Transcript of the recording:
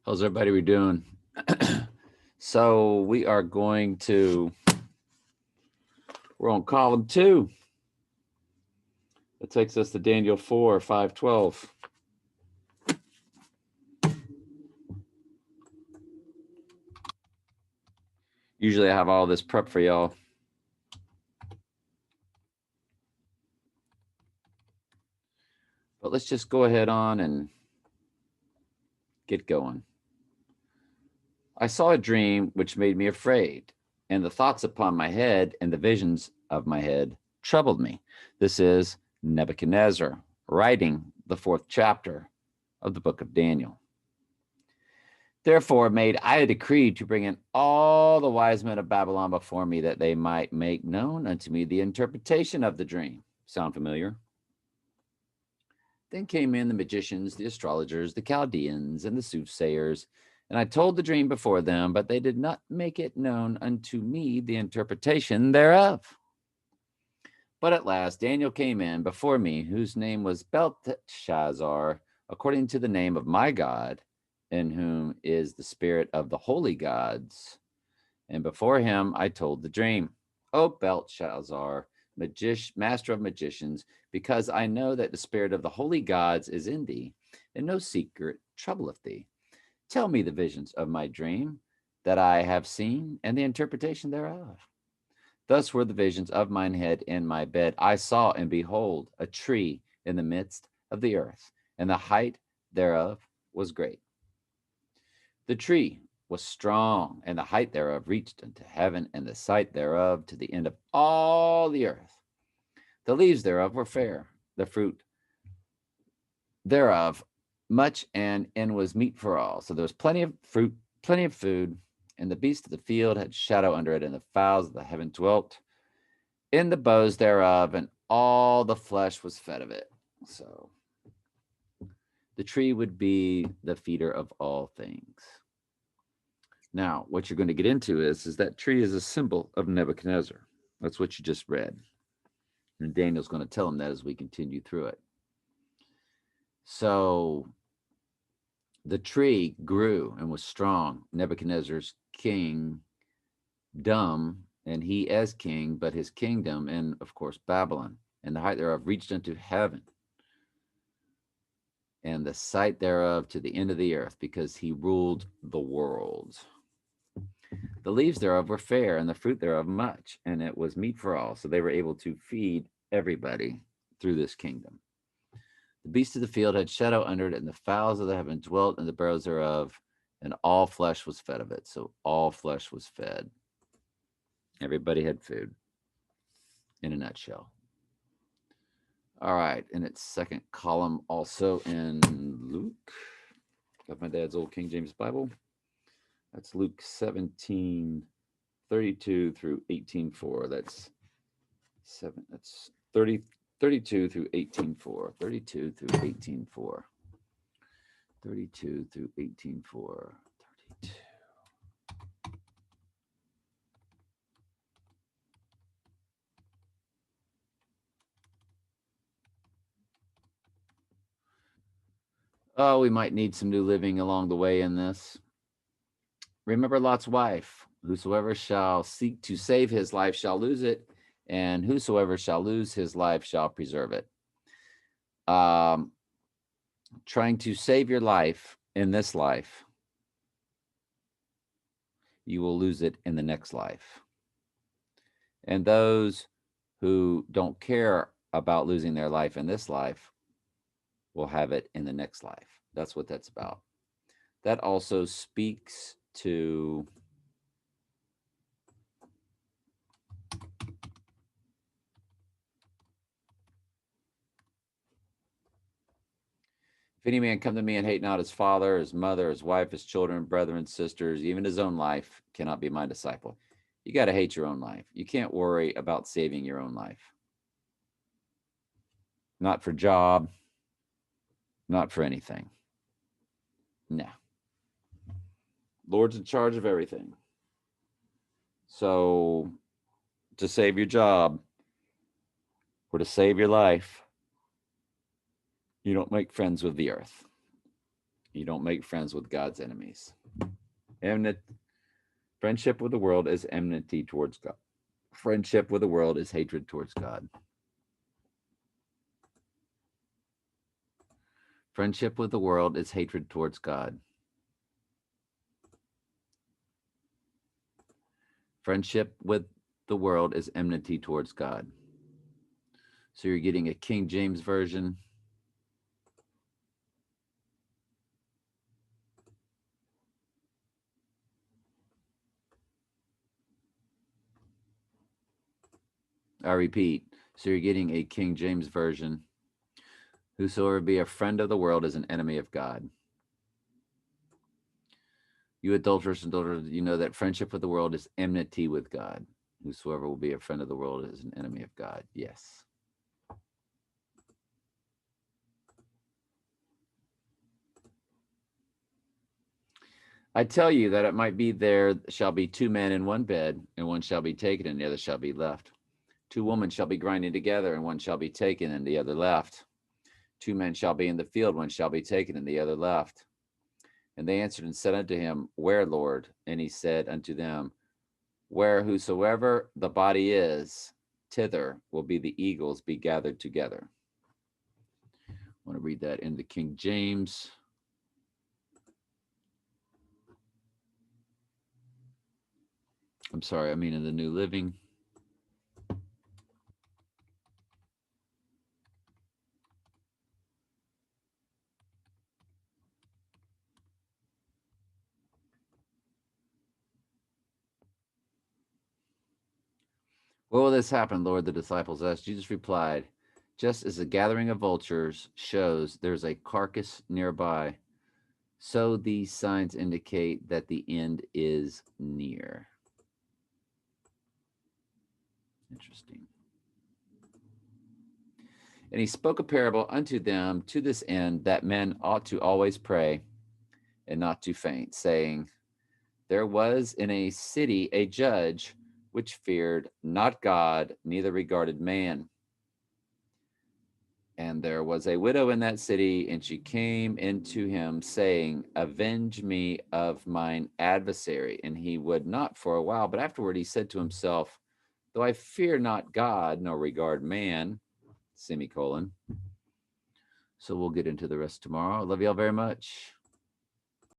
How's everybody doing? So we're on column 2. That takes us to Daniel 4, 5:12. Usually I have all this prep for y'all. But let's just go ahead on and get going. I saw a dream which made me afraid, and the thoughts upon my head and the visions of my head troubled me. This is Nebuchadnezzar writing the 4th chapter of the book of Daniel. Therefore made I a decree to bring in all the wise men of Babylon before me, that they might make known unto me the interpretation of the dream. Sound familiar? Then came in the magicians, the astrologers, the Chaldeans, and the soothsayers, and I told the dream before them, but they did not make it known unto me the interpretation thereof. But at last Daniel came in before me, whose name was Belteshazzar, according to the name of my God, in whom is the spirit of the holy gods. And before him I told the dream. O Belshazzar, master of magicians, because I know that the spirit of the holy gods is in thee, and no secret troubleth thee. Tell me the visions of my dream that I have seen, and the interpretation thereof. Thus were the visions of mine head in my bed. I saw, and behold, a tree in the midst of the earth, and the height thereof was great. The tree was strong, and the height thereof reached unto heaven, and the sight thereof to the end of all the earth. The leaves thereof were fair, the fruit thereof much, and was meat for all. So there was plenty of fruit, plenty of food, and the beasts of the field had shadow under it, and the fowls of the heaven dwelt in the boughs thereof, and all the flesh was fed of it. So the tree would be the feeder of all things. Now, what you're going to get into is that tree is a symbol of Nebuchadnezzar. That's what you just read. And Daniel's going to tell him that as we continue through it. So the tree grew and was strong. Nebuchadnezzar's kingdom, and he as king, but his kingdom, and of course Babylon, and the height thereof reached unto heaven, and the sight thereof to the end of the earth, because he ruled the world. The leaves thereof were fair, and the fruit thereof much, and it was meat for all. So they were able to feed everybody through this kingdom. The beasts of the field had shadow under it, and the fowls of the heaven dwelt in the burrows thereof, and all flesh was fed of it. So all flesh was fed. Everybody had food, in a nutshell. All right, in its second column, also in Luke, got my dad's old King James Bible. That's Luke 17:32 through 18:4. That's 32 through 18:4. 32 through 18:4. 32 through 18:4. 32. Oh, we might need some new living along the way in this. Remember Lot's wife. Whosoever shall seek to save his life shall lose it, and whosoever shall lose his life shall preserve it. Trying to save your life in this life, you will lose it in the next life. And those who don't care about losing their life in this life will have it in the next life. That's what that's about. That also speaks to if any man come to me and hate not his father, his mother, his wife, his children, brethren, sisters, even his own life, cannot be my disciple. You got to hate your own life. You can't worry about saving your own life. Not for job, not for anything. No. Lord's in charge of everything. So to save your job or to save your life, you don't make friends with the earth. You don't make friends with God's enemies. Friendship with the world is enmity towards God. Friendship with the world is hatred towards God. Friendship with the world is hatred towards God. Friendship with the world is enmity towards God. So you're getting a King James version. I repeat. So you're getting a King James version. Whosoever be a friend of the world is an enemy of God. You adulterers and adulterers, you know that friendship with the world is enmity with God. Whosoever will be a friend of the world is an enemy of God. Yes. I tell you that it might be there shall be two men in one bed, and one shall be taken, and the other shall be left. Two women shall be grinding together, and one shall be taken, and the other left. Two men shall be in the field, one shall be taken, and the other left. And they answered and said unto him, Where, Lord? And he said unto them, Where whosoever the body is, thither will be the eagles be gathered together. I want to read that in the King James. I'm sorry, I mean in the New Living. What will this happen, Lord? The disciples asked. Jesus replied, Just as the gathering of vultures shows there's a carcass nearby, so these signs indicate that the end is near. Interesting. And he spoke a parable unto them to this end, that men ought to always pray and not to faint, saying, There was in a city a judge which feared not God, neither regarded man. And there was a widow in that city, and she came into him, saying, Avenge me of mine adversary. And he would not for a while, but afterward he said to himself, Though I fear not God, nor regard man, semicolon. So we'll get into the rest tomorrow. I love y'all very much.